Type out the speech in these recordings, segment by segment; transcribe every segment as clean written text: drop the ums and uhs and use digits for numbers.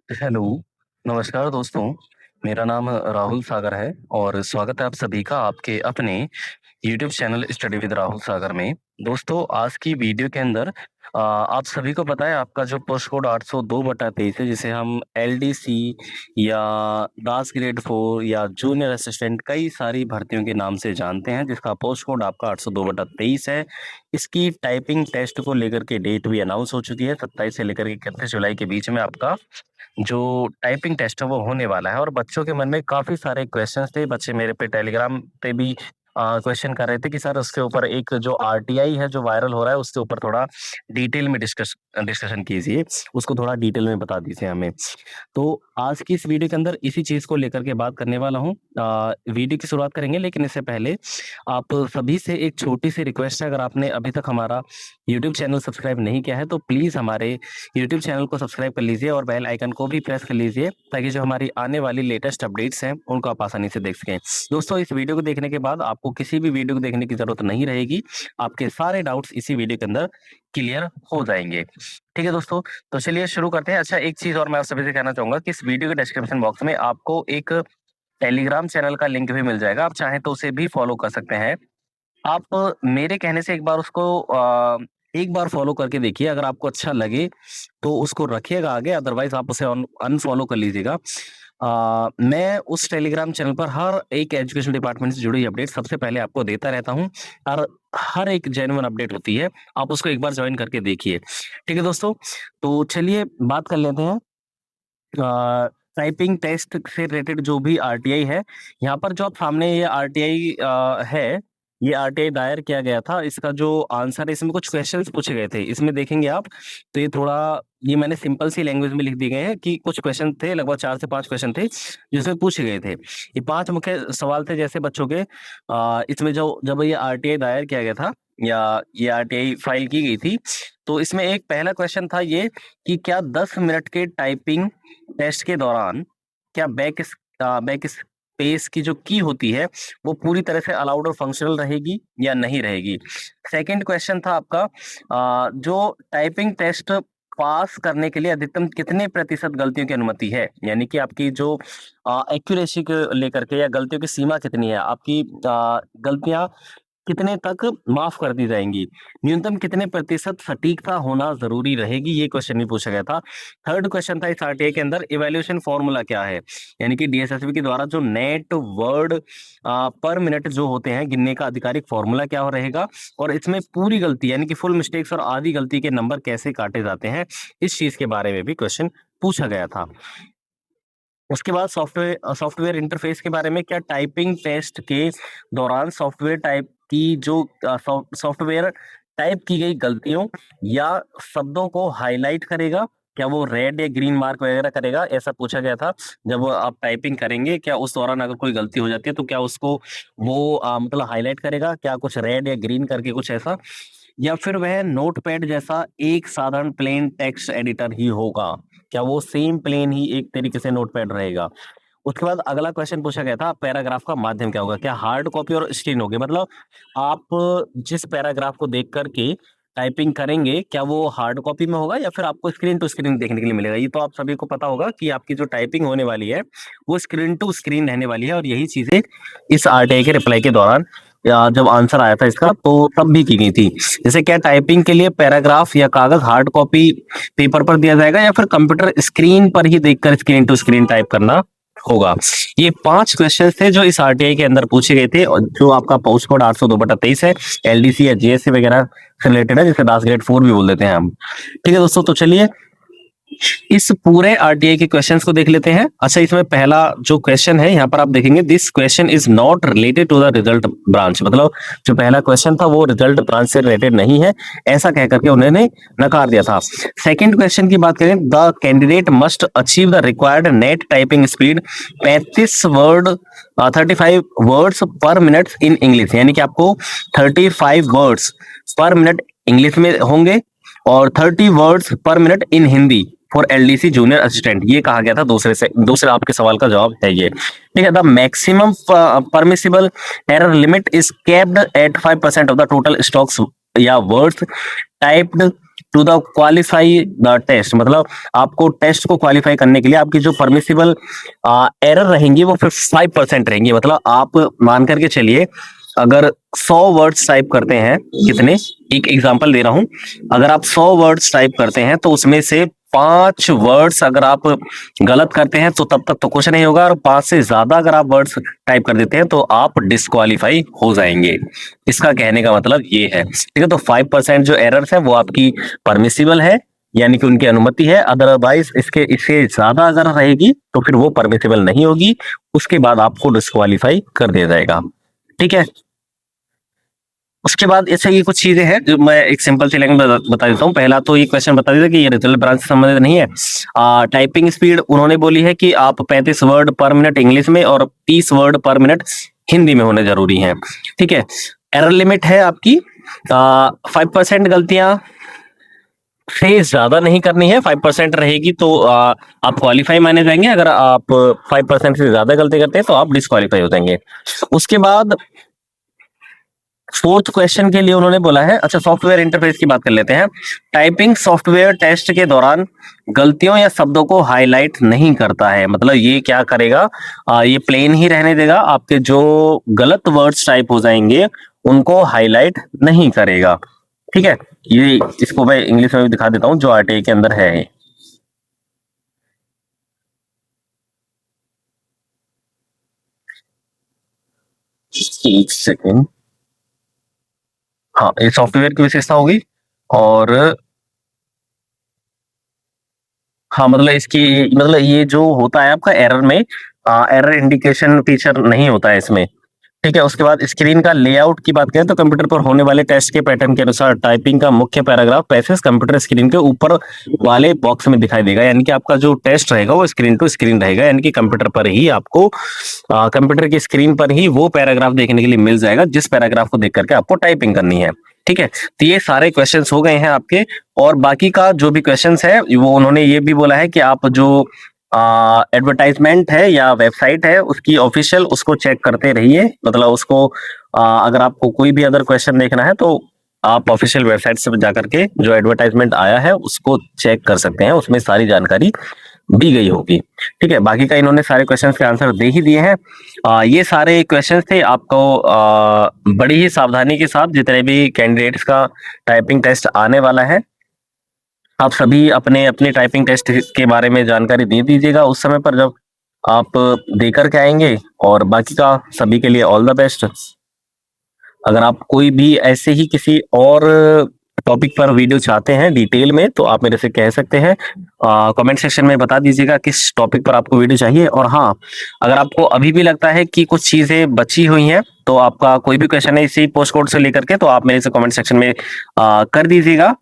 Hello, नमस्कार दोस्तों। मेरा नाम राहुल सागर है और स्वागत है आप सभी का आपके अपने YouTube channel study with Rahul Sagar में। दोस्तों, आज की वीडियो के अंदर आप सभी को पता है आपका जो पोस्ट कोड 802/23 है, जिसे हम एलडीसी या दास ग्रेड 4 या जूनियर असिस्टेंट कई सारी भर्तियों के नाम से जानते हैं, जिसका पोस्ट कोड आपका 802/23 है। इसकी टाइपिंग टेस्ट को लेकर के डेट भी अनाउंस हो चुकी है। 27 से लेकर के 31 जुलाई के बीच में आपका जो टाइपिंग टेस्ट है वो होने वाला है। और बच्चों के मन में काफ़ी सारे क्वेश्चंस थे। बच्चे मेरे पे टेलीग्राम पे भी क्वेश्चन कर रहे थे कि सर उसके ऊपर एक जो आरटीआई है जो वायरल हो रहा है उसके ऊपर थोड़ा डिटेल में डिस्कशन कीजिए। उसको थोड़ा डिटेल में बता दीजिए हमें। तो आज की इस वीडियो के अंदर इसी चीज़ को लेकर के बात करने वाला हूँ। वीडियो की शुरुआत करेंगे, लेकिन इससे पहले आप सभी से एक छोटी-सी रिक्वेस्ट है। अगर आपने अभी तक हमारा यूट्यूब चैनल सब्सक्राइब नहीं किया है तो प्लीज़ हमारे यूट्यूब चैनल को सब्सक्राइब कर लीजिए और बेल आइकन को भी प्रेस कर लीजिए, ताकि जो हमारी आने वाली लेटेस्ट अपडेट्स हैं उनको आप आसानी से देख सकें। दोस्तों, इस वीडियो को देखने के बाद आपको किसी भी वीडियो को देखने की ज़रूरत नहीं रहेगी। आपके सारे डाउट्स इसी वीडियो के अंदर क्लियर हो जाएँगे। ठीक है दोस्तों, तो चलिए शुरू करते हैं। अच्छा, एक चीज़ और मैं आप सभी से कहना चाहूँगा कि इस वीडियो के डिस्क्रिप्शन बॉक्स में आपको एक टेलीग्राम चैनल का लिंक भी मिल जाएगा। आप चाहें तो उसे भी फॉलो कर सकते हैं। आप मेरे कहने से एक बार फॉलो करके देखिए। अगर आपको अच्छा लगे तो उसको रखिएगा आगे, अदरवाइज़ आप उसे अनफॉलो कर लीजिएगा। मैं उस टेलीग्राम चैनल पर हर एक एजुकेशन डिपार्टमेंट से जुड़ी अपडेट सबसे पहले आपको देता रहता हूँ और हर एक जेन्युइन अपडेट होती है। आप उसको एक बार जॉइन करके देखिए। ठीक है दोस्तों? तो चलिए बात कर लेते हैं टाइपिंग टेस्ट से रिलेटेड जो भी आरटीआई है। यहाँ पर जो आप सामने ये आरटीआई है, ये आरटीआई दायर किया गया था। इसका जो आंसर है, इसमें कुछ क्वेश्चंस पूछे गए थे। इसमें देखेंगे आप तो ये मैंने सिंपल सी लैंग्वेज में लिख दिए गए हैं कि कुछ क्वेश्चन थे, लगभग 4 से 5 क्वेश्चन थे जिसमें पूछे गए थे। ये 5 मुख्य सवाल थे जैसे बच्चों के। इसमें जो जब ये आरटीआई दायर किया गया था या ये आरटीआई फाइल की गई थी, तो इसमें एक पहला क्वेश्चन था ये कि क्या 10 मिनट के टाइपिंग टेस्ट के दौरान क्या बैक स्पेस की जो की होती है वो पूरी तरह से अलाउड और फंक्शनल रहेगी या नहीं रहेगी। सेकंड क्वेश्चन था आपका जो टाइपिंग टेस्ट पास करने के लिए अधिकतम कितने प्रतिशत गलतियों की अनुमति है, यानी कि आपकी जो एक्यूरेसी को लेकर के या गलतियों की सीमा कितनी है, आपकी गलतियां कितने तक माफ कर दी जाएँगी? न्यूनतम कितने प्रतिशत सटीकता होना ज़रूरी रहेगी? ये क्वेश्चन भी पूछा गया था। थर्ड क्वेश्चन था इस आरटीआई के अंदर, इवैल्यूएशन फ़ॉर्मूला क्या है? यानी कि डीएसएसबी के द्वारा जो नेट वर्ड पर मिनट जो होते हैं, गिनने का आधिकारिक फ़ॉर्मूला क्या हो रहेगा? और इसमें पूरी गलती यानी कि फुल मिस्टेक्स और आधी गलती के नंबर कैसे काटे जाते हैं? इस चीज़ के बारे में भी क्वेश्चन पूछा गया था। उसके बाद सॉफ्टवेयर इंटरफ़ेस के बारे में, क्या टाइपिंग टेस्ट के दौरान सॉफ्टवेयर टाइप की गई गलतियों या शब्दों को हाइलाइट करेगा? क्या वो रेड या ग्रीन मार्क वगैरह करेगा? ऐसा पूछा गया था। जब आप टाइपिंग करेंगे, क्या उस दौरान अगर कोई गलती हो जाती है तो क्या उसको वो मतलब हाइलाइट करेगा? क्या कुछ रेड या ग्रीन करके कुछ ऐसा? या फिर वह नोटपैड जैसा एक साधारण प्लेन टेक्स्ट एडिटर ही होगा? क्या वो सेम प्लेन ही एक तरीके से नोटपैड रहेगा? उसके बाद अगला क्वेश्चन पूछा गया था, पैराग्राफ का माध्यम क्या होगा? क्या हार्ड कॉपी और स्क्रीन होगी? मतलब आप जिस पैराग्राफ को देख कर के टाइपिंग करेंगे, क्या वो हार्ड कॉपी में होगा या फिर आपको स्क्रीन टू स्क्रीन देखने के लिए मिलेगा? ये तो आप सभी को पता होगा कि आपकी जो टाइपिंग होने वाली है, वो स्क्रीन टू स्क्रीन रहने वाली है और यही चीज़ें इस आरटीआई के रिप्लाई के दौरान या जब आंसर आया था इसका तो तब भी की गई थी। जैसे क्या टाइपिंग के लिए पैराग्राफ या कागज़ हार्ड कॉपी पेपर पर दिया जाएगा या फिर कंप्यूटर स्क्रीन पर ही देखकर स्क्रीन टू स्क्रीन टाइप करना होगा? ये 5 क्वेश्चन थे जो इस आरटीआई के अंदर पूछे गए थे और जो आपका पोस्ट कोड 802/23 है, एलडीसी या जेएससी वगैरह से रिलेटेड है, जिसे दास ग्रेड 4 भी बोल देते हैं हम। ठीक है दोस्तों, तो चलिए इस पूरे आरटीआई के क्वेश्चंस को देख लेते हैं। अच्छा, इसमें पहला जो क्वेश्चन है यहाँ पर आप देखेंगे, this question is not related to the result branch. मतलब जो पहला क्वेश्चन था वो रिजल्ट ब्रांच से रिलेटेड नहीं है, ऐसा कह करके उन्होंने नकार दिया था। सेकंड क्वेश्चन की बात करें, the candidate must achieve the required net typing speed 35 words पर मिनट इन इंग्लिश, यानी कि आपको 35 वर्ड्स पर मिनट इंग्लिश में होंगे और 30 वर्ड्स पर minute in Hindi for LDC junior assistant. ये कहा गया था दूसरे आपके सवाल का जवाब है ये। ठीक है, the maximum permissible error limit is capped at 5% of the total strokes या words typed to the qualify the test, मतलब आपको टेस्ट को क्वालिफाई करने के लिए आपकी जो परमिसिबल एरर रहेंगी वो 5% रहेंगी। मतलब आप मान करके चलिए, अगर 100 वर्ड्स टाइप करते हैं, कितने, एक एग्जांपल दे रहा हूं, अगर आप 100 वर्ड्स टाइप करते हैं तो उसमें से 5 वर्ड्स अगर आप गलत करते हैं तो तब तक तो कुछ नहीं होगा, और 5 से ज्यादा अगर आप वर्ड्स टाइप कर देते हैं तो आप डिस्क्वालीफाई हो जाएंगे। इसका कहने का मतलब ये है, ठीक है। तो 5% जो एरर्स है वो आपकी परमिसिबल है, यानी कि उनकी अनुमति है। अदरवाइज इसके इससे ज्यादा अगर रहेगी तो फिर वो परमिसिबल नहीं होगी, उसके बाद आपको डिस्क्वालीफाई कर दिया जाएगा, ठीक है। उसके बाद ऐसे ही कुछ चीजें हैं जो मैं एक सिंपल सी लैंग्वेज बता देता हूँ। पहला तो ये क्वेश्चन बता देता कि ये रिजल्ट ब्रांच से संबंधित नहीं है। टाइपिंग स्पीड उन्होंने बोली है कि आप 35 वर्ड पर मिनट इंग्लिश में और 30 वर्ड पर मिनट हिंदी में होने जरूरी है, ठीक है। एरर लिमिट है आपकी 5% गलतियां से ज्यादा नहीं करनी है। 5% रहेगी तो आप क्वालिफाई माने जाएंगे, अगर आप 5% से ज्यादा गलती करते हैं तो आप डिस्क्वालीफाई हो जाएंगे। उसके बाद फोर्थ क्वेश्चन के लिए उन्होंने बोला है, अच्छा सॉफ्टवेयर इंटरफेस की बात कर लेते हैं। टाइपिंग सॉफ्टवेयर टेस्ट के दौरान गलतियों या शब्दों को हाईलाइट नहीं करता है। मतलब ये क्या करेगा, ये प्लेन ही रहने देगा, आपके जो गलत वर्ड्स टाइप हो जाएंगे उनको हाईलाइट नहीं करेगा, ठीक है। ये इसको मैं इंग्लिश में भी दिखा देता हूं जो आरटीआई के अंदर है। एक सेकेंड, हाँ ये सॉफ्टवेयर की विशेषता होगी। और हाँ मतलब इसकी, मतलब ये जो होता है आपका एरर में, एरर इंडिकेशन फीचर नहीं होता है इसमें, ठीक है। उसके बाद स्क्रीन का लेआउट की बात करें तो कंप्यूटर पर होने वाले टेस्ट के पैटर्न के अनुसार टाइपिंग का मुख्य पैराग्राफ पैसेज कंप्यूटर स्क्रीन के ऊपर वाले बॉक्स में दिखाई देगा। यानी कि आपका जो टेस्ट रहेगा वो स्क्रीन टू स्क्रीन रहेगा, यानी कि कंप्यूटर पर ही आपको, कंप्यूटर की स्क्रीन पर ही वो पैराग्राफ देखने के लिए मिल जाएगा जिस पैराग्राफ को देख करके आपको टाइपिंग करनी है, ठीक है। तो ये सारे क्वेश्चंस हो गए हैं आपके। और बाकी का जो भी क्वेश्चंस है वो उन्होंने ये भी बोला है कि आप जो एडवर्टाइजमेंट है या वेबसाइट है उसकी ऑफिशियल, उसको चेक करते रहिए। मतलब उसको अगर आपको कोई भी अदर क्वेश्चन देखना है तो आप ऑफिशियल वेबसाइट से जाकर के जो एडवर्टाइजमेंट आया है उसको चेक कर सकते हैं, उसमें सारी जानकारी दी गई होगी, ठीक है। बाकी का इन्होंने सारे क्वेश्चंस के आंसर दे ही दिए हैं। ये सारे क्वेश्चंस थे, आपको बड़ी ही सावधानी के साथ जितने भी कैंडिडेट्स का टाइपिंग टेस्ट आने वाला है, आप सभी अपने अपने टाइपिंग टेस्ट के बारे में जानकारी दे दीजिएगा उस समय पर जब आप दे करके आएंगे। और बाकी का सभी के लिए ऑल द बेस्ट। अगर आप कोई भी ऐसे ही किसी और टॉपिक पर वीडियो चाहते हैं डिटेल में तो आप मेरे से कह सकते हैं, कमेंट सेक्शन में बता दीजिएगा किस टॉपिक पर आपको वीडियो चाहिए। और हाँ, अगर आपको अभी भी लगता है कि कुछ चीजें बची हुई हैं तो आपका कोई भी क्वेश्चन है इसी पोस्ट कोड से लेकर के, तो आप मेरे से कमेंट सेक्शन में कर दीजिएगा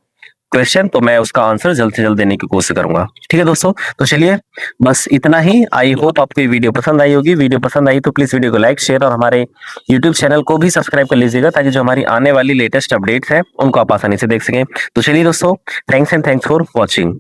क्वेश्चन, तो मैं उसका आंसर जल्द से जल्द देने की कोशिश करूंगा, ठीक है दोस्तों। तो चलिए बस इतना ही। आई होप आपको ये वीडियो पसंद आई होगी। वीडियो पसंद आई तो प्लीज वीडियो को लाइक, शेयर और हमारे यूट्यूब चैनल को भी सब्सक्राइब कर लीजिएगा ताकि जो हमारी आने वाली लेटेस्ट अपडेट्स है उनको आप आसानी से देख सकें। तो चलिए दोस्तों, thanks and thanks for watching.